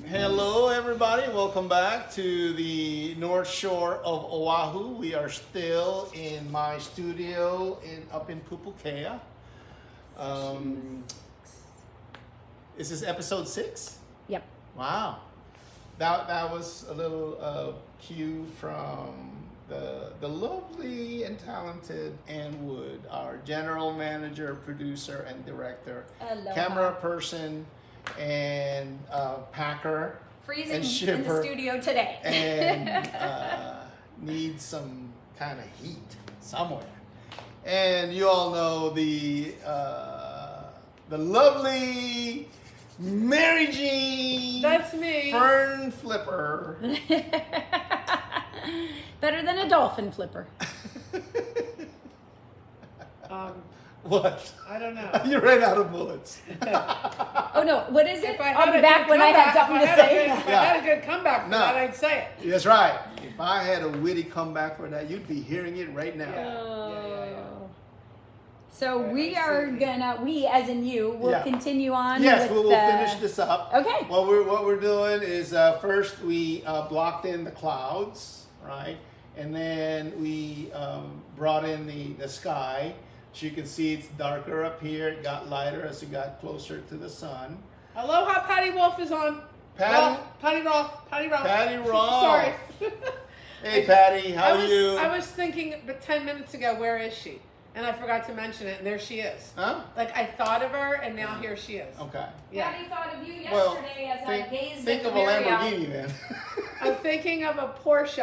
Hello, everybody. Welcome back to the North Shore of Oahu. We are still in my studio up in Pupukea. Is this episode 6? Yep. Wow. That was a little cue from the lovely and talented Ann Wood, our general manager, producer, and director, Aloha. camera person, and packer. Freezing and shipper, in the studio today. and needs some kind of heat somewhere. And you all know the lovely Mary Jean. That's me. Fern Flipper. Better than a dolphin flipper. What? I don't know. You ran out of bullets. Oh no, what is it? If I I'll had be a back good when I have comeback- something to if I had a say. good- If I had a good comeback for No. that, I'd say it. That's right. If I had a witty comeback for that, you'd be hearing it right now. Yeah. So Right, we I are see. gonna, we as in you, will Yeah. continue on. Yes, with we will finish this up. Okay. What we're doing is first we blocked in the clouds, right, and then we brought in the sky. So you can see it's darker up here. It got lighter as it got closer to the sun. Aloha, Patty Wolf is on. Patty? Patty Rolf. Patty Rolf. Patty Rolf. Sorry. Hey Patty, how are you? I was thinking, but 10 minutes ago, where is she? And I forgot to mention it, and there she is. Huh? Like, I thought of her, and now here she is. Okay. Yeah. Patty thought of you Well, yesterday as I gazed think at of the a Marriott. Lamborghini then. I'm thinking of a Porsche,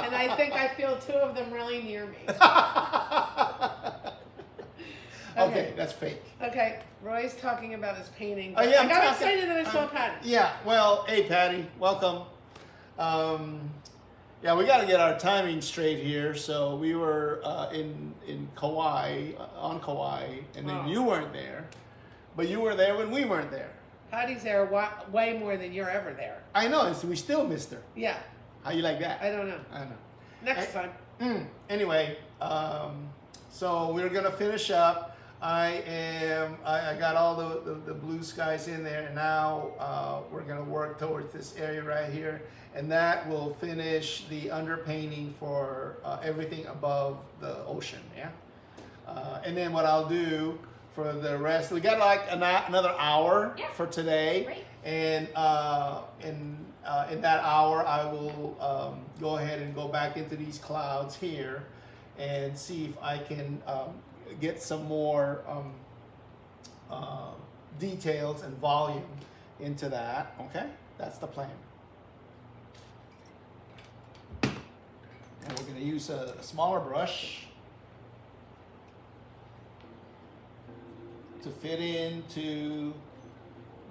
and I think I feel 2 of them really near me. Okay, that's fake. Okay, Roy's talking about his painting. Oh, yeah, I I'm got talking- excited that I saw Patty. Yeah, well, hey Patty, welcome. Yeah, we got to get our timing straight here. So we were in Kauai, on Kauai, and then Wow. you weren't there, but you were there when we weren't there. Patty's there way more than you're ever there. I know, and so we still missed her. Yeah, How you like that? I don't know. I know. Next time. Anyway, so we're gonna finish up. I got all the blue skies in there, and now we're gonna work towards this area right here, and that will finish the underpainting for everything above the ocean. Yeah, and then what I'll do for the rest, we got like another hour Yeah. for today. Great. And in that hour, I will go ahead and go back into these clouds here and see if I can get some more details and volume into that. Okay, that's the plan. And we're going to use a smaller brush to fit into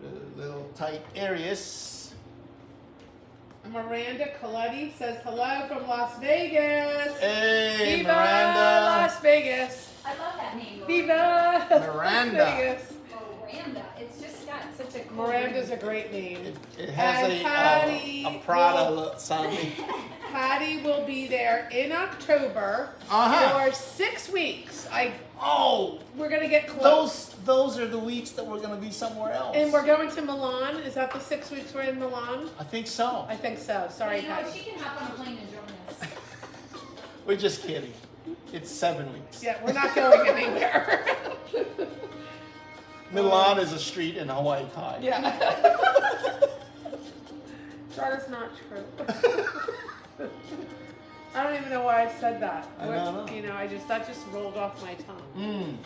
the little tight areas. Miranda Coletti says hello from Las Vegas. Hey, Viva Miranda. Las Vegas. I love that name. Viva Miranda. Las Vegas. Miranda. It's just got such a cool Miranda's a great name. It has And Patty a Prada will- look sounding. Patty will be there in October Uh-huh. for 6 weeks. Oh, We're gonna get close. those are the weeks that we're gonna be somewhere else. And we're going to Milan. Is that the 6 weeks we're in Milan? I think so. I think so. Sorry, You know, Patty. she can hop on a plane and join us. We're just kidding. It's 7 weeks. Yeah, we're not going anywhere. Milan is a street in Hawaii Kai. Yeah. That is not true. I don't even know why I said that. I don't know. You know, that just rolled off my tongue.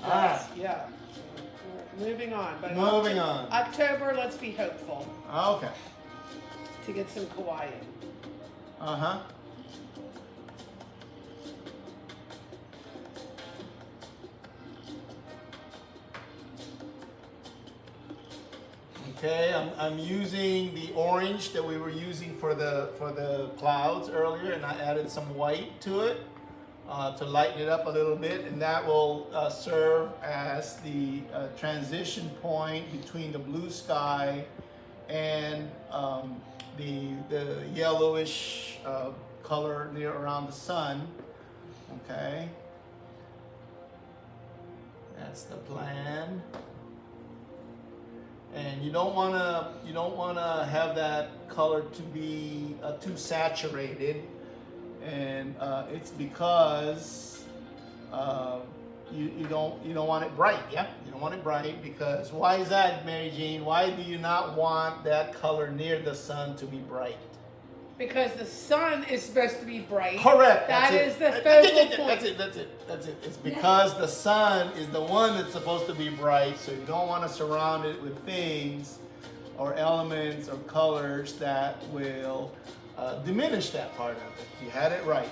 All right. Yeah. Moving on. But Moving on. October, let's be hopeful Okay. to get some Kauai in. Uh-huh. Okay, I'm using the orange that we were using for the clouds earlier, and I added some white to it to lighten it up a little bit, and that will serve as the transition point between the blue sky and the yellowish color near around the sun. Okay, that's the plan. And you don't wanna have that color to be too saturated, and it's because you don't want it bright. Yeah, you don't want it bright, because why is that, Mary Jane? Why do you not want that color near the sun to be bright? Because the sun is supposed to be bright. Correct. That that's is it. the focal point. That's it. It's because the sun is the one that's supposed to be bright, so you don't want to surround it with things or elements or colors that will diminish that part of it. You had it right.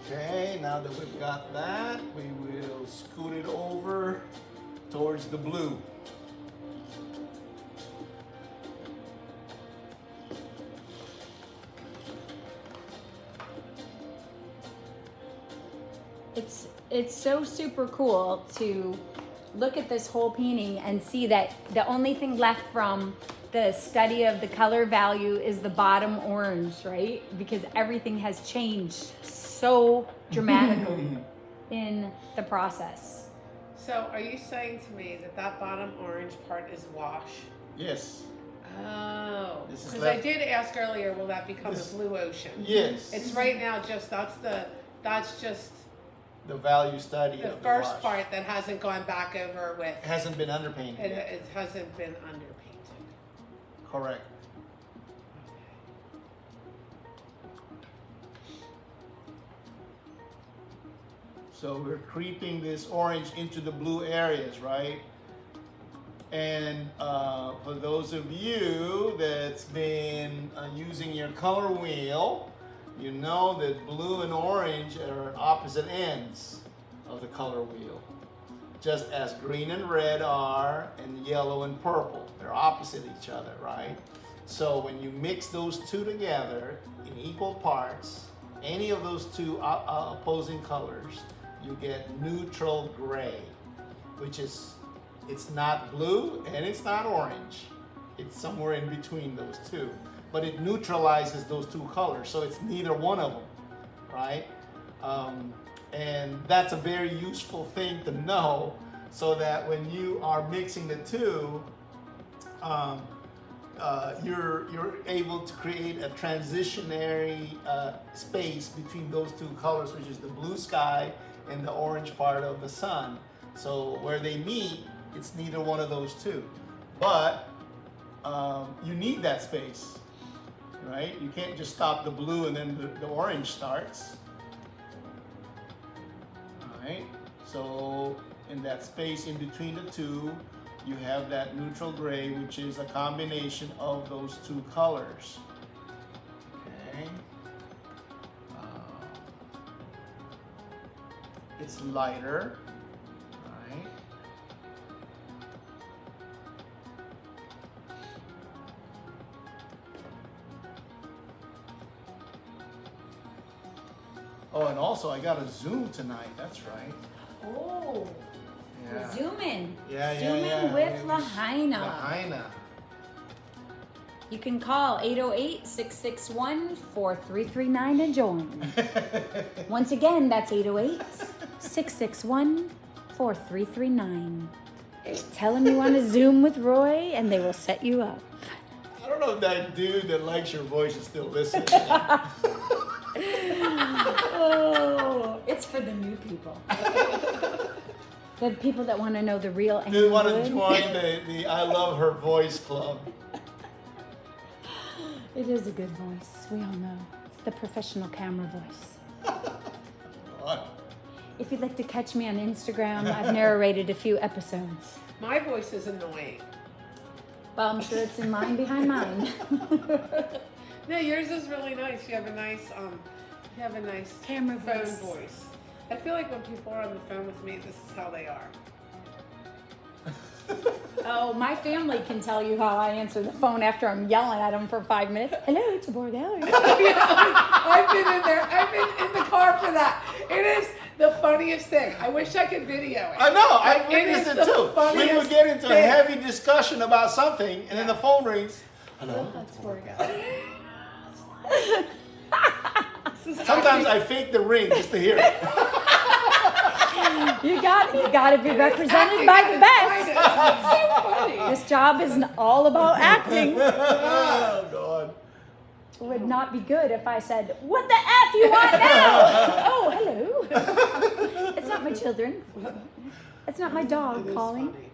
Okay, now that we've got that, we will scoot it over towards the blue. It's so super cool to look at this whole painting and see that the only thing left from the study of the color value is the bottom orange, right? Because everything has changed so dramatically in the process. So are you saying to me that that bottom orange part is wash? Yes. Oh, This is because I left- did ask earlier, will that become This- a blue ocean? Yes. It's right now just, that's just the value study the of first wash. part that hasn't gone back over with, It hasn't been underpainted it, yet. it hasn't been underpainted. Correct. So we're creeping this orange into the blue areas, right? And for those of you that's been using your color wheel, you know that blue and orange are opposite ends of the color wheel. Just as green and red are, and yellow and purple. They're opposite each other, right? So when you mix those two together in equal parts, any of those two opposing colors, you get neutral gray, which is, it's not blue and it's not orange. It's somewhere in between those two. But it neutralizes those two colors, so it's neither one of them, right? And that's a very useful thing to know, so that when you are mixing the two, you're able to create a transitionary space between those two colors, which is the blue sky and the orange part of the sun. So where they meet, it's neither one of those two. But you need that space, right? You can't just stop the blue and then the orange starts. All right, so in that space in between the two, you have that neutral gray, which is a combination of those two colors. Okay. It's lighter, right? Oh, and also I got a Zoom tonight. That's right. Oh, Yeah. zoom in. Yeah, Zoom in with Lahaina. Lahaina. You can call 808-661-4339 to join. Once again, that's 808-661-4339. Tell them you want to Zoom with Roy and they will set you up. I don't know if that dude that likes your voice is still listening. Oh, it's for the new people. The people that want to know the real Do you want to Anglewood. join the I Love Her Voice Club? It is a good voice. We all know. It's the professional camera voice. What? If you'd like to catch me on Instagram, I've narrated a few episodes. My voice is annoying. Well, I'm sure it's in mine behind mine. No, yours is really nice. You have a nice Camera phone voice. voice. I feel like when people are on the phone with me, this is how they are. Oh, my family can tell you how I answer the phone after I'm yelling at them for 5 minutes. Hello, Tabora Gallery. I've been in there. I've been in the car for that. It is the funniest thing. I wish I could video it. I know, I Like, it witnessed is it the too. We funniest would get into a thing. heavy discussion about something, and then the phone rings. Hello. That's where we go. Sometimes I fake the ring just to hear it. You got to be represented by the best. It's so funny. This job is all about acting. Oh, God. It would not be good if I said, "What the F you want now?" Oh, hello. It's not my children. It's not my dog It is calling. funny.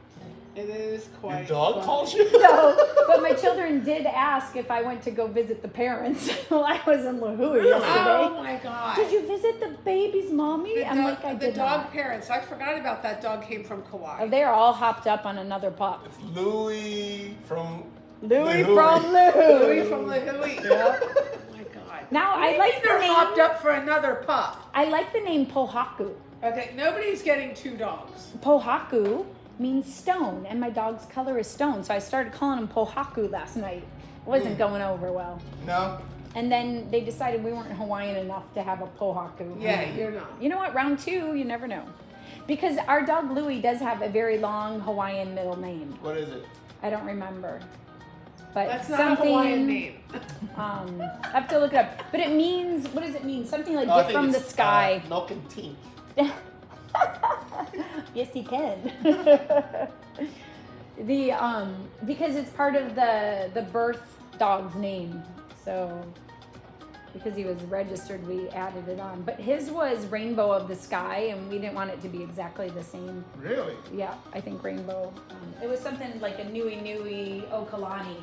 It is quite. Your dog funny. calls you? No, but my children did ask if I went to go visit the parents while I was in La Jolla Oh yesterday. my god. Did you visit the baby's mommy? The I'm like, I the did dog not. parents. I forgot about that dog. Came from Kauai. Oh, they're all hopped up on another pup. It's Louie from Louie Louie. from Louie. Louis from La Jolla. Yeah. Oh my god. Now I Maybe like the they're name. hopped up for another pup. I like the name Pohaku. Okay, nobody's getting 2 dogs. Pohaku means stone, and my dog's color is stone. So I started calling him Pohaku last night. It wasn't going over well. No? And then they decided we weren't Hawaiian enough to have a Pohaku. Yeah, you're not. You know what? Round 2, you never know. Because our dog Louie does have a very long Hawaiian middle name. What is it? I don't remember. But That's not something, a Hawaiian name. I have to look it up. But it means, what does it mean? Something like Oh, I gift think from the it's, sky. Milk and Tink. Yes, he can. Because it's part of the birth dog's name. So because he was registered, we added it on. But his was Rainbow of the Sky, and we didn't want it to be exactly the same. Really? Yeah, I think Rainbow. It was something like a Nui Nui Okalani.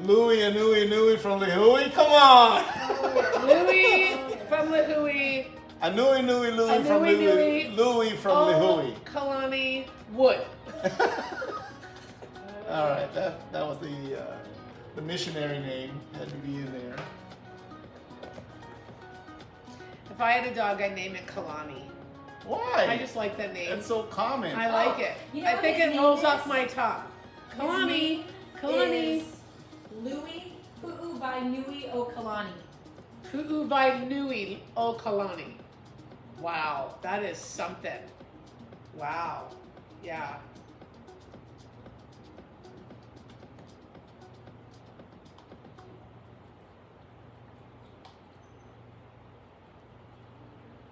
Louie and Nui from the Hui? Come on! Louis from La Jolla. A Nui Louie A from Nui Louie. Nui. Louie from the Oh, Hui. Kalani Wood. All right, that was the missionary name had to be in there. If I had a dog, I'd name it Kalani. Why? I just like that name. That's so common. I like it. You know I what think his it name rolls off is? my tongue. Kalani. Kalani. Is Louis Pu'u by Nui Okalani. Pu'u vai nui o Kalani. Wow, that is something. Wow. Yeah.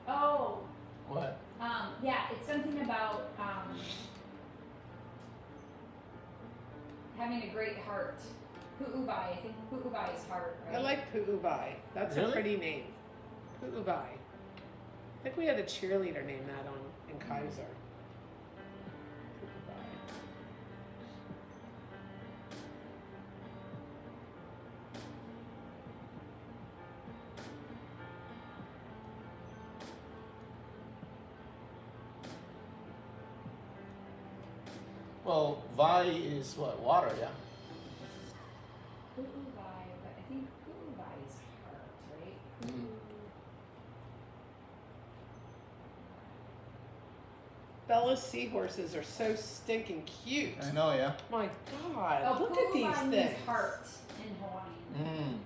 Oh, What? yeah, it's something about having a great heart. Pu'uwai, I think Pu'uwai is heart, right? I like Pu'u vai. That's a Really? pretty name. Pu'u vai. I think we had a cheerleader named that on in Kaiser. Pu'u vai. Well, Vai is what? Water, yeah. Pu'uwai, but I think Pu'uwai is heart, right? Mm. Bella's seahorses are so stinking cute. I know, yeah. My God, Oh, look at these Pu'uwai things. means heart in Hawaiian. Mm.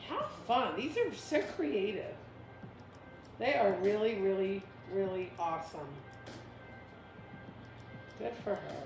How fun. These are so creative. They are really, really, really awesome. Good for her.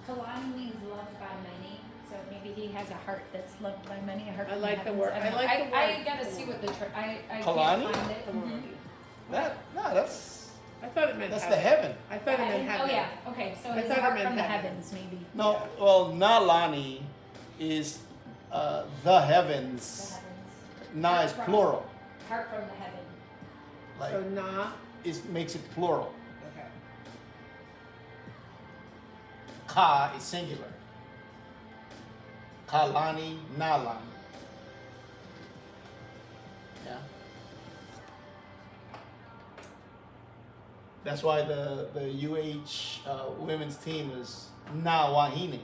Kalani means loved by many. So maybe he has a heart that's loved by many. A heart I from like the heavens. word. I I don't know. like the word. I gotta see what the I Kalani? can't find it. Kalani. That's I thought it meant the heaven. heaven. I thought it meant Oh heaven. yeah, okay, so I it's thought it heart meant from the heaven. heavens, maybe. No, Yeah. well, Nalani is the The heavens. heavens. Na is plural. Heart from the heaven. Like So na. it makes it plural. Okay. Ka is singular. Kalani, Nalani. Yeah. That's why the UH women's team is Na Wahine.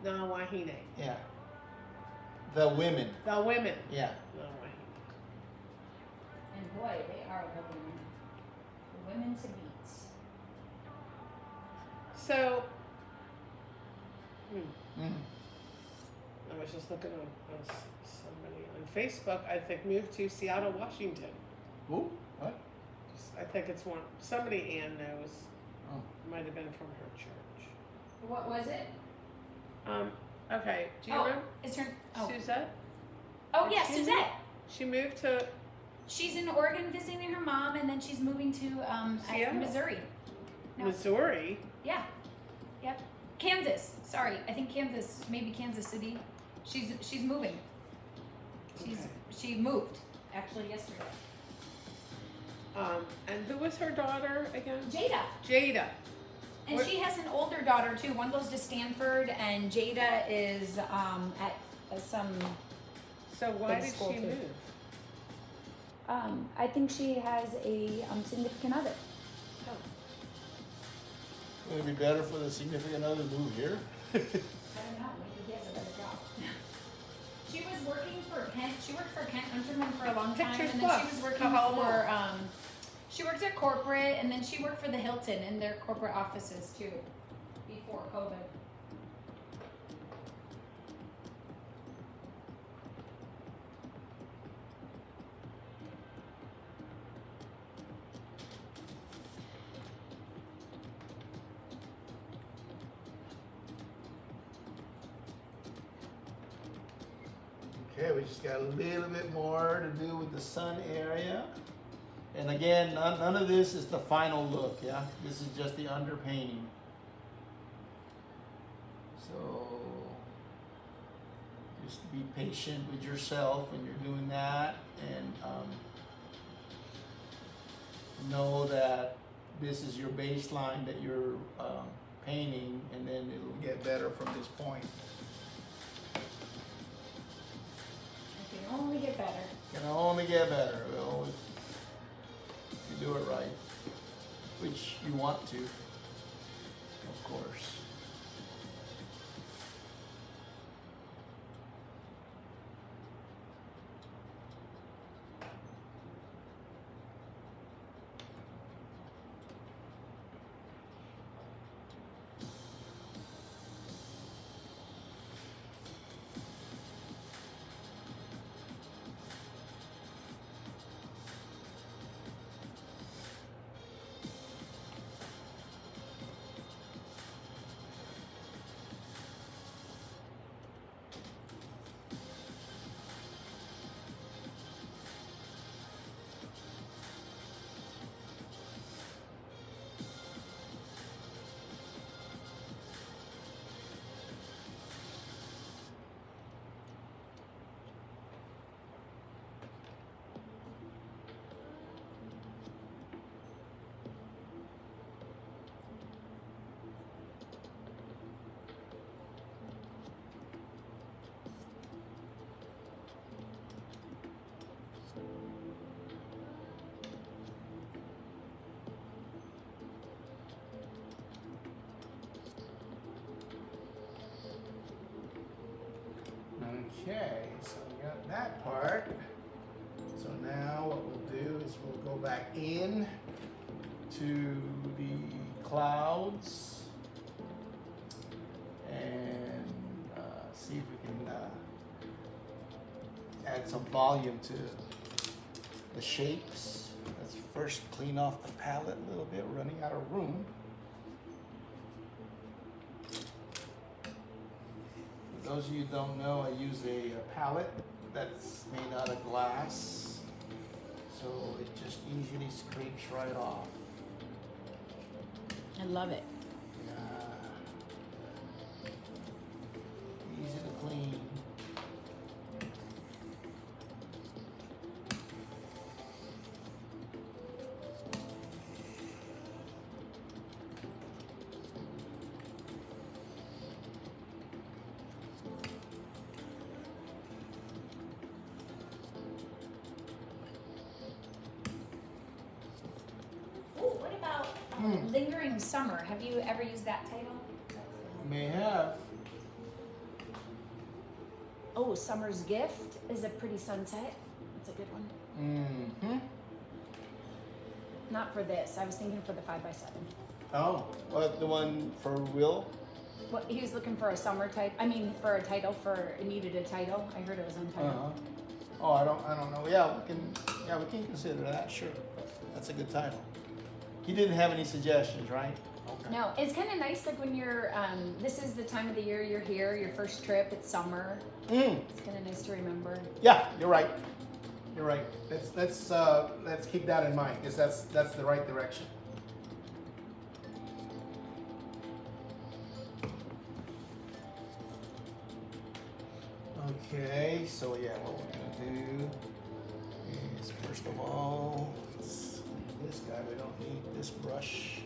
Na Wahine. Yeah. The women. The women. Yeah. Na Wahine. And boy, they are the women to beat. So, Mm. I was just looking on somebody on Facebook. I think moved to Seattle, Washington. Who? What? I think it's somebody Ann knows. Oh. Might have been from her church. What was it? Okay. Do you Oh, remember it's her. Oh, Suzette? oh yeah, She Suzette. She moved to She's in Oregon visiting her mom, and then she's moving to Seattle. Missouri. No. Missouri. Yeah. Yep. Kansas. Sorry, I think Kansas. Maybe Kansas City. She's moving. She moved actually yesterday. And who was her daughter again? Jada. Jada. And What- she has an older daughter too. One goes to Stanford, and Jada is at some. So why Big did school she too. move? I think she has a significant other. Would it be better for the significant other to move here? I don't know. Maybe he has a better job. She was working for Kent. She worked for Kent Unterman for a long time, Pictures and then she Plus. was working Kahalo. for. She worked at corporate, and then she worked for the Hilton in their corporate offices too, before COVID. Okay, we just got a little bit more to do with the sun area. And again, none of this is the final look, yeah? This is just the underpainting. So, just be patient with yourself when you're doing that, and know that this is your baseline that you're painting, and then it'll get better from this point. It can only get better. Can only get better. It always, if you do it right, which you want to, of course. Okay, so we got that part. So now what we'll do is we'll go back in to the clouds and see if we can add some volume to the shapes. Let's first clean off the palette a little bit, we're running out of room. For those of you who don't know, I use a palette that's made out of glass, so it just easily scrapes right off. I love it. Easy to clean. Ooh, what about Lingering Summer. Have you ever used that title? May have. Oh, Summer's Gift is a pretty sunset. It's a good one. Mm-hmm. Not for this. I was thinking for the 5x7. Oh, what, the one for Will? Well, he was looking for a summer type. I mean, for a title. It needed a title. I heard it was untitled. Oh, I don't know. Yeah, we can consider that. Sure, that's a good title. He didn't have any suggestions, right? Okay. No, it's kind of nice. Like when you're, this is the time of the year you're here. Your first trip. It's summer. It's kind of nice to remember. Yeah, you're right. You're right. Let's keep that in mind because that's the right direction. Okay, so yeah, what we're gonna do is first of all, this guy, we don't need this brush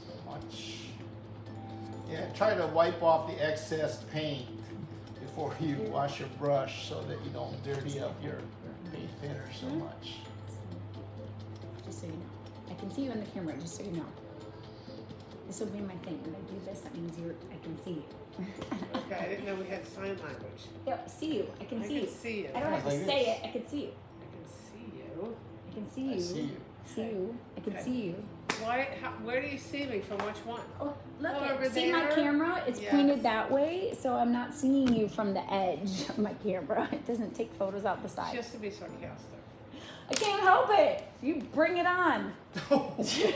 so much. Yeah, try to wipe off the excess paint before you wash your brush so that you don't dirty up your paint thinner so much. Just so you know, I can see you in the camera. Just so you know, this will be my thing. When I do this, that means I can see you. Okay, I didn't know we had sign language. Yep, see you. I can see you. I can see you. I don't have to Like say this. it. I can see you. I can see you. I can see you. I see you. See you. I can Okay. see you. Where do you see me? From which one? Oh, look Oh, it. over See my there? camera? It's Yes. pointed that way, so I'm not seeing you from the edge of my camera. It doesn't take photos out the side. Just to be sarcastic. I can't help it. You bring it on. It's your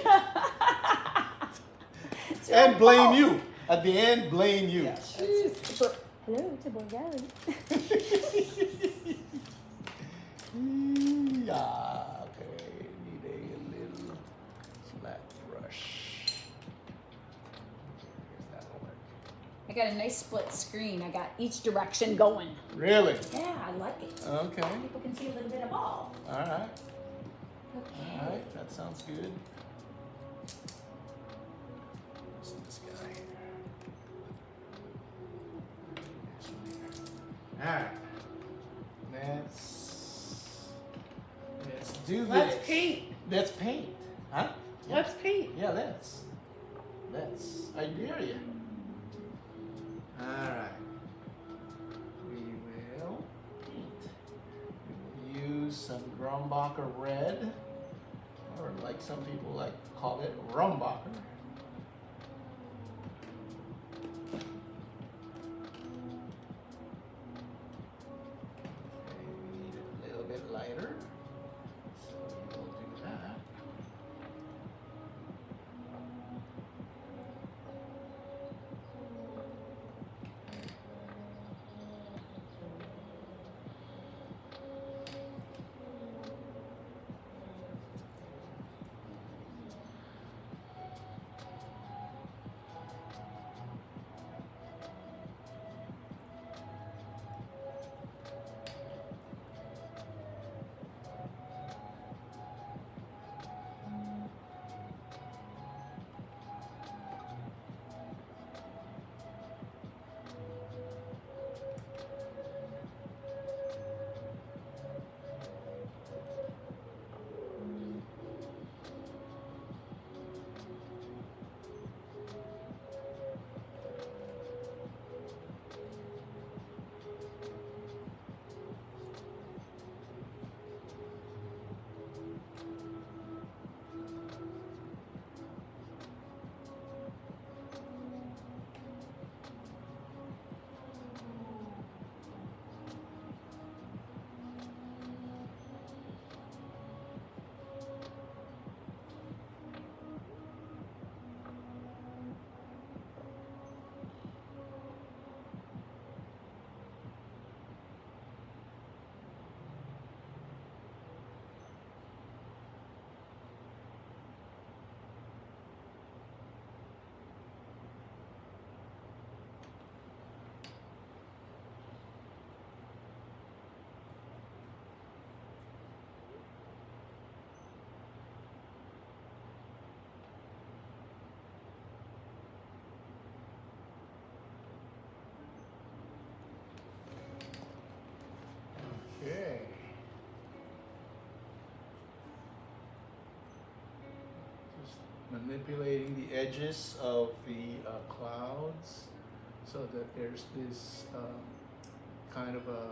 And blame fault. you. At the end, blame you. Yes. Hello, Tabor Valley. Yeah, okay, need a little flat brush. That'll work. I got a nice split screen. I got each direction going. Really? Yeah, I like it. Okay. People can see a little bit of all. All right. Okay. All right. That sounds good. What's this guy here? This one here. All right. Let's do this. Let's paint. Let's paint. Huh? Yeah. Let's paint. Yeah, let's. I dare you. All right. We will paint. We will use some Grumbacher red, or like some people like to call it, Rumbacher. Okay, we need it a little bit lighter, so we will do that. manipulating the edges of the clouds so that there's this kind of a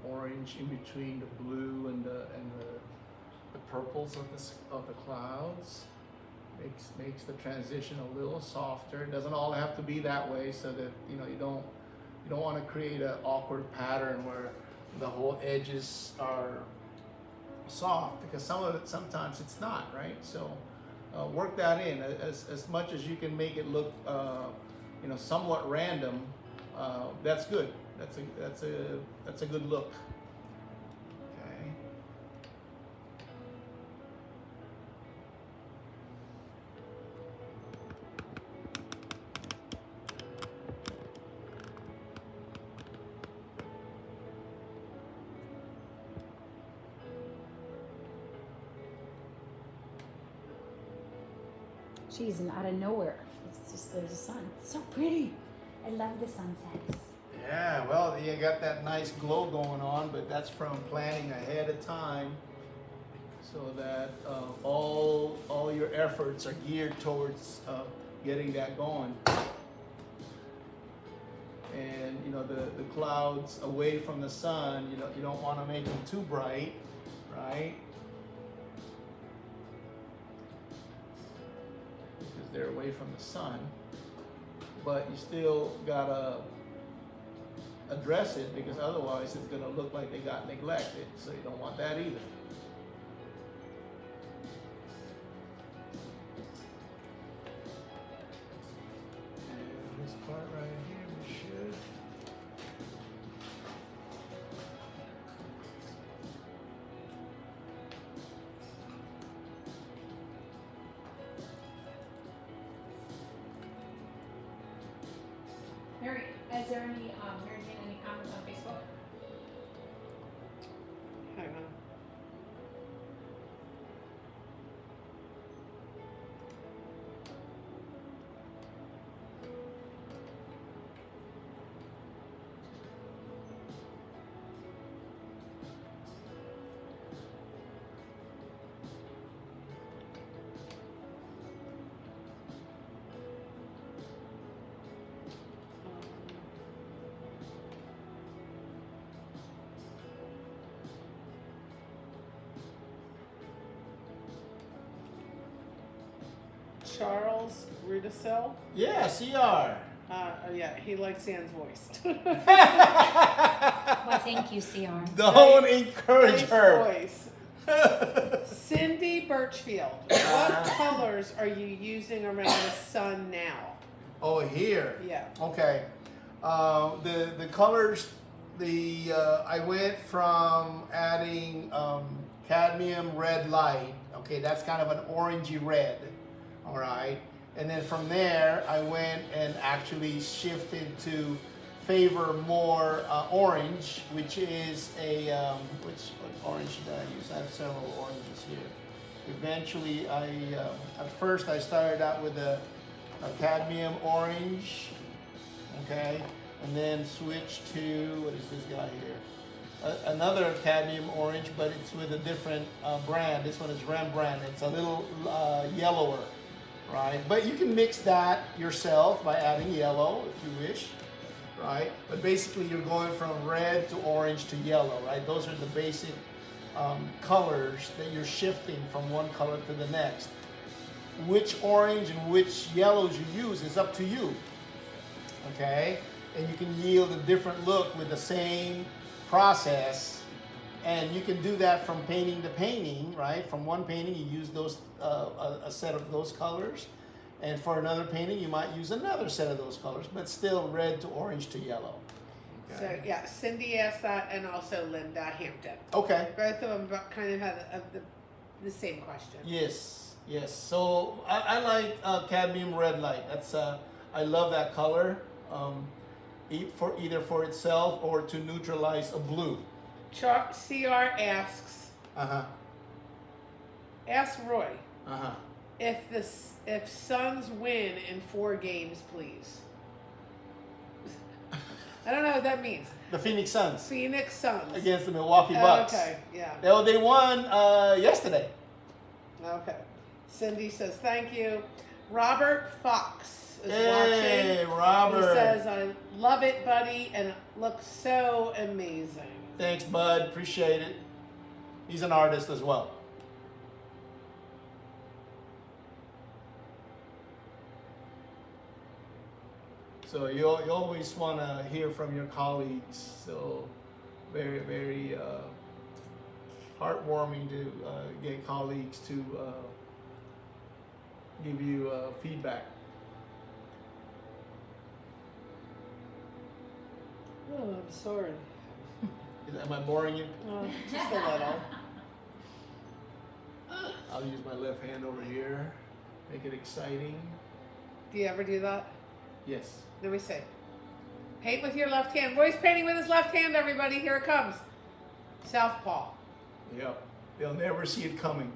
orange in between the blue and the purples of the clouds. Makes the transition a little softer. It doesn't all have to be that way, so that you don't want to create an awkward pattern where the whole edges are soft, because sometimes it's not, right? So work that in as much as you can, make it look somewhat random. That's good. That's a good look. Okay. Jeez, and out of nowhere, it's just there's a sun. It's so pretty. I love the sunsets. Yeah, well, you got that nice glow going on, but that's from planning ahead of time, so that all your efforts are geared towards getting that going. And the clouds away from the sun, you don't want to make them too bright, right? Because they're away from the sun, but you still gotta address it, because otherwise it's going to look like they got neglected, so you don't want that either. And this part right here, we should. Mary, is there any Mary Jane, any comments on Facebook? Hang on. Charles Rudisill. Yeah, CR. Yeah, he likes Anne's voice. Well, thank you, CR. Don't encourage Nice her. voice. Cindy Birchfield. What colors are you using around the sun now? Oh, here. Yeah. Okay. The colors. I went from adding cadmium red light. Okay, that's kind of an orangey red. All right. And then from there, I went and actually shifted to favor more orange, which is what orange did I use? I have several oranges here. Eventually, at first I started out with a cadmium orange, okay, and then switched to, what is this guy here? Another cadmium orange, but it's with a different brand. This one is Rembrandt. It's a little yellower. Right, but you can mix that yourself by adding yellow if you wish, right? But basically you're going from red to orange to yellow, right? Those are the basic colors that you're shifting from one color to the next. Which orange and which yellows you use is up to you, okay? And you can yield a different look with the same process. And you can do that from painting to painting, right? From one painting, you use those a set of those colors, and for another painting, you might use another set of those colors, but still red to orange to yellow. So yeah, Cindy asked that, and also Linda Hampton. Okay. Both of them kind of had the same question. Yes, yes. So I like cadmium red light. That's I love that color. Either for itself or to neutralize a blue. Chuck CR asks. Ask Roy. If Suns win in 4 games, please. I don't know what that means. The Phoenix Suns Phoenix Suns against the Milwaukee Bucks. Okay, yeah. They won yesterday. Okay. Cindy says thank you. Robert Fox is Hey, watching. Robert. He says, I love it, buddy, and it looks so amazing. Thanks, bud. Appreciate it. He's an artist as well. So you always want to hear from your colleagues. So very, very heartwarming to get colleagues to give you feedback. Oh, I'm sorry. Am I boring you? Oh, just a little. I'll use my left hand over here. Make it exciting. Do you ever do that? Yes. Let me see. Paint with your left hand. Roy's painting with his left hand, everybody. Here it comes. Southpaw. Yep. They'll never see it coming.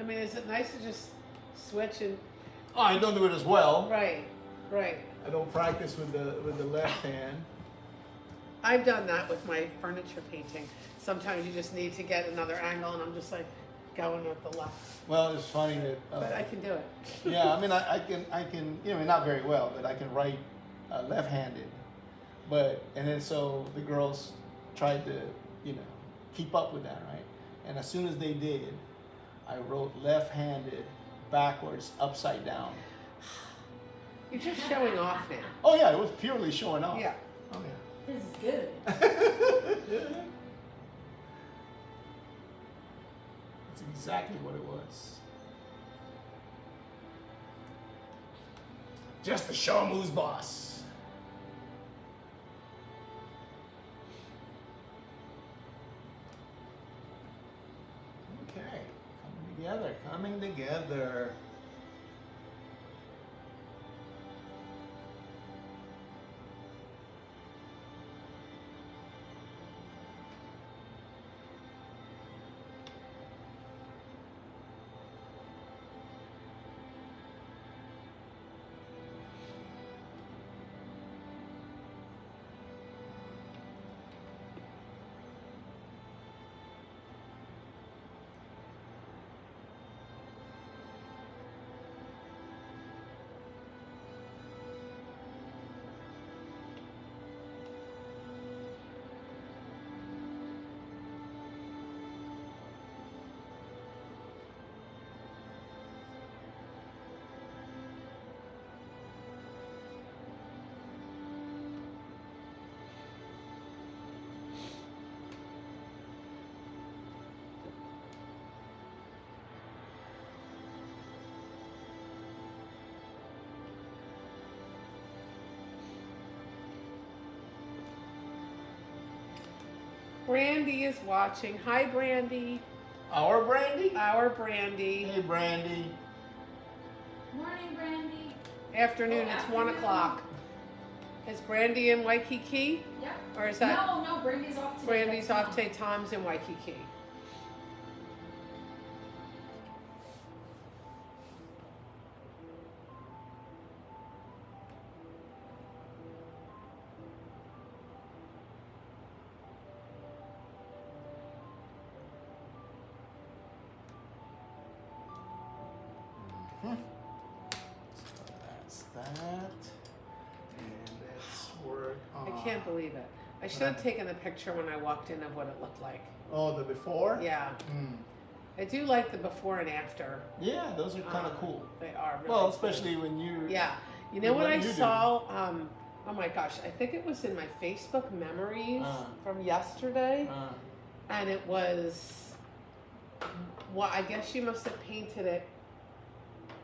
I mean, is it nice to just switch and... Oh, I don't do it as well. Right, right. I don't practice with the left hand. I've done that with my furniture painting. Sometimes you just need to get another angle, and I'm just like going with the left. Well, it's funny that. But I can do it. Yeah, I mean, I can, you know, not very well, but I can write left-handed. But and then so the girls tried to, you know, keep up with that, right? And as soon as they did, I wrote left-handed, backwards, upside down. You're just showing off now. Oh yeah, it was purely showing off. Yeah. Oh yeah. This is good. That's exactly what it was. Just to show him who's boss. Okay, coming together. Brandy is watching. Hi, Brandy. Our Brandy? Our Brandy. Hey, Brandy. Morning, Brandy. Afternoon, it's 1 o'clock. Is Brandy in Waikiki? Yep. Or is that No, Brandy's off today. Brandy's That's off mom. today? Tom's in Waikiki. So that's that. And let's work on. I can't believe it. I should have taken a picture when I walked in of what it looked like. Oh, the before? Yeah. Mm. I do like the before and after. Yeah, those are kind of cool. They are really Well, cool. especially when you. Yeah. You know What what I you do. saw? Oh my gosh, I think it was in my Facebook memories from yesterday. And it was, well, I guess you must have painted it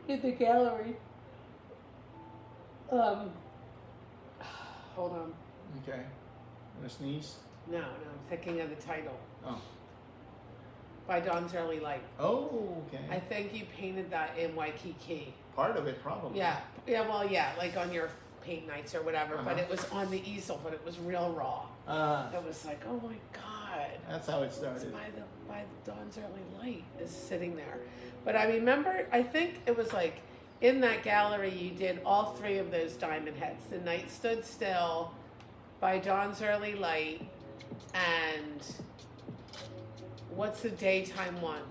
in the gallery. Hold on. Okay. Wanna sneeze? No, I'm thinking of the title. Oh. By Dawn's Early Light. Oh, okay. I think you painted that in Waikiki. Part of it, probably. Yeah, well, yeah, like on your paint nights or whatever, but Uh-huh. it was on the easel, but it was real raw. It was like, oh my God. That's how it It's started. by the Dawn's Early Light is sitting there. But I remember, I think it was like in that gallery you did all three of those diamond heads. The Night Stood Still, By Dawn's Early Light, and what's the daytime one?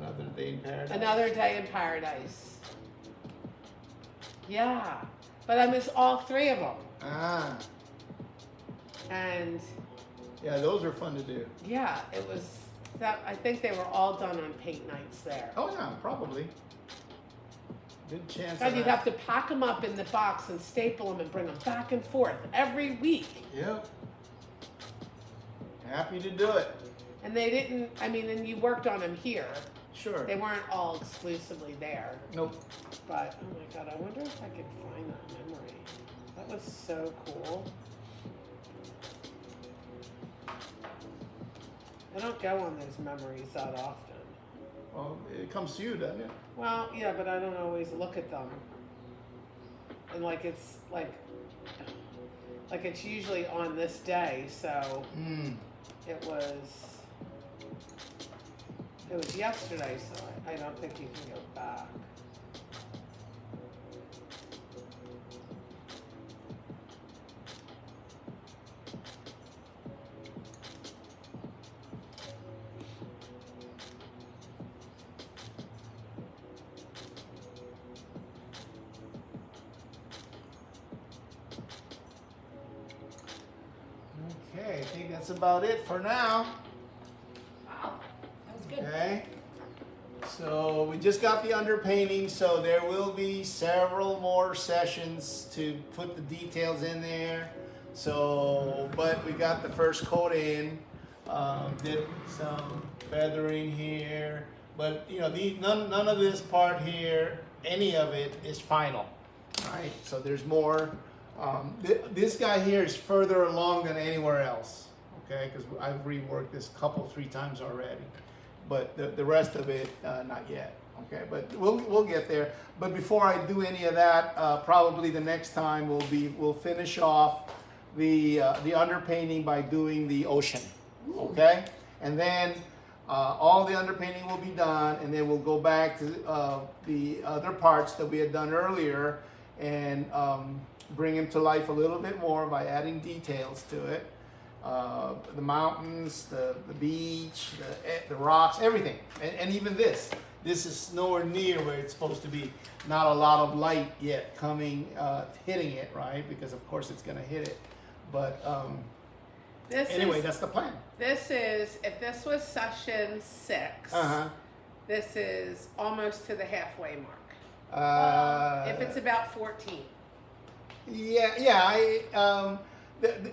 Another Day in Paradise. Another Day in Paradise. Yeah, but I missed all 3 of them. Ah, And yeah, those are fun to do. yeah, it was that. I think they were all done on paint nights there. Oh yeah, probably. Good chance. And of you'd that. have to pack them up in the box and staple them and bring them back and forth every week. Yep. Happy to do it. And they didn't. I mean, and you worked on them here. Sure. They weren't all exclusively there. Nope. But oh my god, I wonder if I could find that memory. That was so cool. I don't go on those memories that often. Well, it comes to you, doesn't it? Well, yeah, but I don't always look at them. And like it's like it's usually on this day, so it was yesterday, so I don't think you can go back. Okay, I think that's about it for now. Wow, that was good. Okay. So we just got the underpainting, so there will be several more sessions to put the details in there. So, but we got the first coat in, did some feathering here, but you know, none of this part here, any of it is final, right? So there's more. This guy here is further along than anywhere else, okay? Because I've reworked this 3 times already, but the rest of it not yet, okay? But we'll get there. But before I do any of that, probably the next time we'll finish off the underpainting by doing the ocean, okay? And then all the underpainting will be done, and then we'll go back to the other parts that we had done earlier and bring him to life a little bit more by adding details to it. The mountains, the beach, the rocks, everything. And even this is nowhere near where it's supposed to be. Not a lot of light yet coming, hitting it, right? Because of course it's gonna hit it. But anyway, that's the plan. This is, if this was session 6, this is almost to the halfway mark. If it's about 14. Yeah.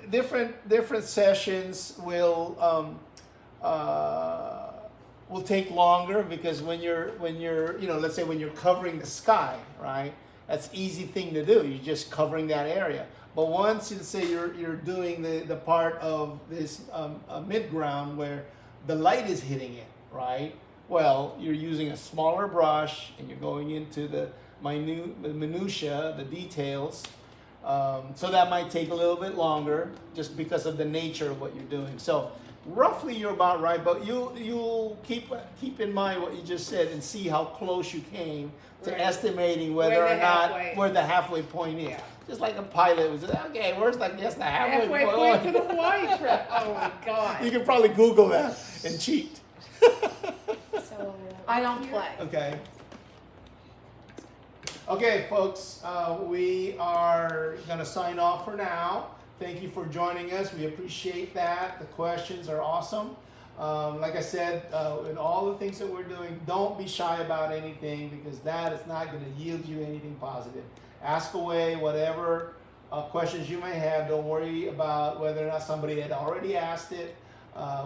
Different sessions will take longer because when you're let's say when you're covering the sky, right? That's an easy thing to do. You're just covering that area. But once you say you're doing the part of this mid-ground where the light is hitting it, right? Well, you're using a smaller brush and you're going into the minutia, the details. So that might take a little bit longer just because of the nature of what you're doing. So roughly you're about right, but you'll keep in mind what you just said and see how close you came to estimating whether or not where the halfway point is. Yeah. Just like a pilot was, okay, where's the halfway point to the Hawaii trip. Oh my God. You can probably Google that and cheat. So I don't play. Okay. Okay, folks, we are going to sign off for now. Thank you for joining us. We appreciate that. The questions are awesome. Like I said, in all the things that we're doing, don't be shy about anything because that is not going to yield you anything positive. Ask away whatever questions you may have. Don't worry about whether or not somebody had already asked it.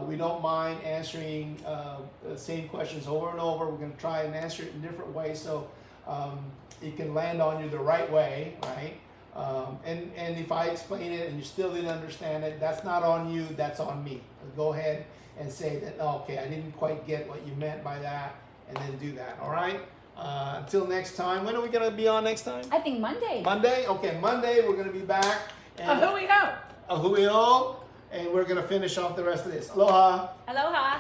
We don't mind answering the same questions over and over. We're going to try and answer it in different ways so it can land on you the right way, right? And if I explain it and you still didn't understand it, that's not on you, that's on me. Go ahead and say that, oh, okay, I didn't quite get what you meant by that, and then do that, all right? Until next time, when are we going to be on next time? I think Monday. Monday? Okay, Monday we're going to be back. And Ahuio, and we're going to finish off the rest of this. Aloha. Aloha.